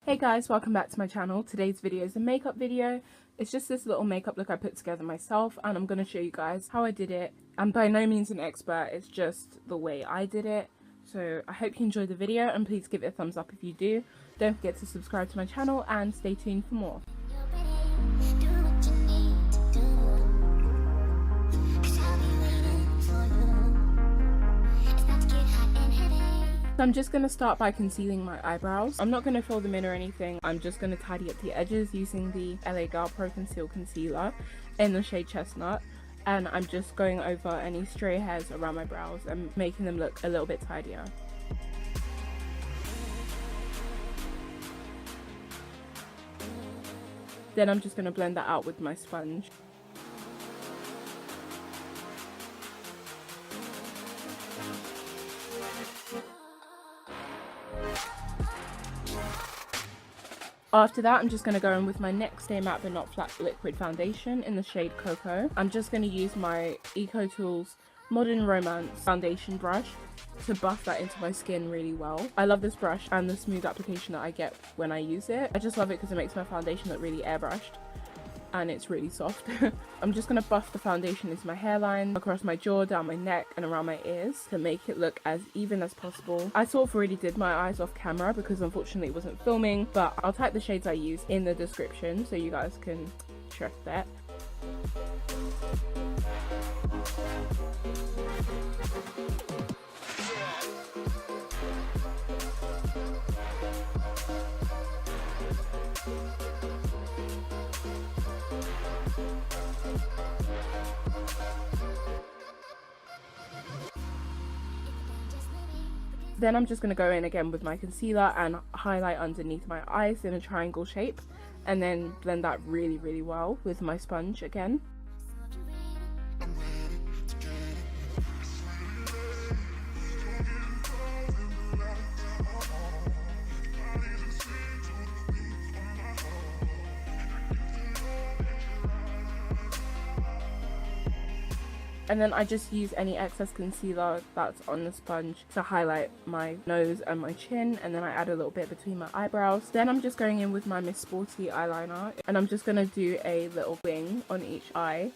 Hey guys, welcome back to my channel. Today's video is a makeup video. It's just this little makeup look I put together myself, and I'm going to show you guys how I did it. I'm by no means an expert, it's just the way I did it. So I hope you enjoyed the video, and please give it a thumbs up if you do. Don't forget to subscribe to my channel and stay tuned for more. So I'm just going to start by concealing my eyebrows. I'm not going to fill them in or anything. I'm just going to tidy up the edges using the LA Girl Pro Conceal Concealer in the shade Chestnut. And I'm just going over any stray hairs around my brows and making them look a little bit tidier. Then I'm just going to blend that out with my sponge. After that, I'm just going to go in with my NYX Stay Matte But Not Flat Liquid Foundation in the shade Cocoa. I'm just going to use my Eco Tools Modern Romance foundation brush to buff that into my skin really well. I love this brush and the smooth application that I get when I use it. I just love it because it makes my foundation look really airbrushed and it's really soft. I'm just going to buff the foundation into my hairline, across my jaw, down my neck and around my ears to make it look as even as possible. I sort of already did my eyes off camera because unfortunately it wasn't filming, but I'll type the shades I use in the description so you guys can check that. Then I'm just going to go in again with my concealer and highlight underneath my eyes in a triangle shape, and then blend that really well with my sponge again. And then I just use any excess concealer that's on the sponge to highlight my nose and my chin, and then I add a little bit between my eyebrows. Then I'm just going in with my Miss Sporty eyeliner, and I'm just going to do a little wing on each eye.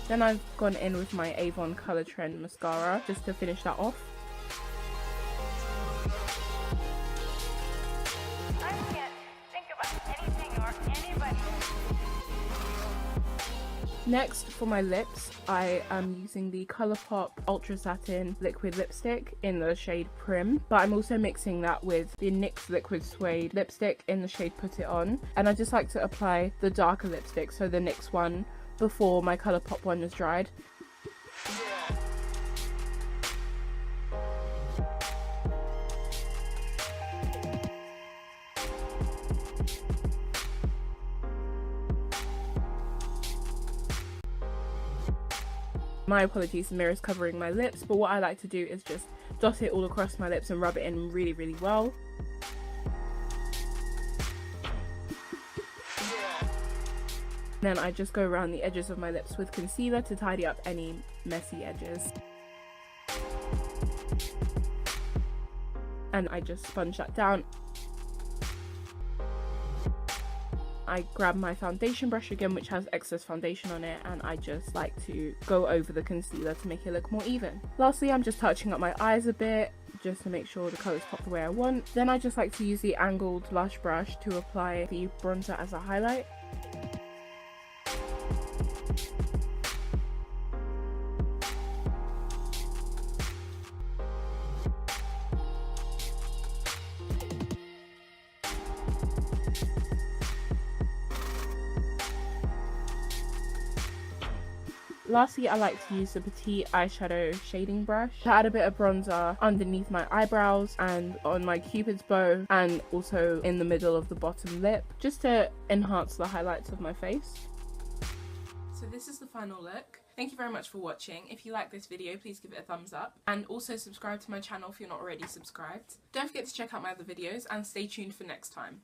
Then I've gone in with my Avon Color Trend mascara just to finish that off. I can't think about anything or anybody. Next, for my lips, I am using the Colourpop Ultra Satin Liquid Lipstick in the shade Prim, but I'm also mixing that with the NYX Liquid Suede lipstick in the shade Put It On. And I just like to apply the darker lipstick, so the NYX one, before my Colourpop one is dried. My apologies, the mirror is covering my lips, but what I like to do is just dot it all across my lips and rub it in really well. Then I just go around the edges of my lips with concealer to tidy up any messy edges. And I just sponge that down. I grab my foundation brush again, which has excess foundation on it, and I just like to go over the concealer to make it look more even. Lastly, I'm just touching up my eyes a bit just to make sure the colours pop the way I want. Then I just like to use the angled blush brush to apply the bronzer as a highlight. Lastly, I like to use the Petite eyeshadow shading brush to add a bit of bronzer underneath my eyebrows and on my cupid's bow, and also in the middle of the bottom lip, just to enhance the highlights of my face. So this is the final look. Thank you very much for watching. If you like this video, please give it a thumbs up, and also subscribe to my channel if you're not already subscribed. Don't forget to check out my other videos and stay tuned for next time.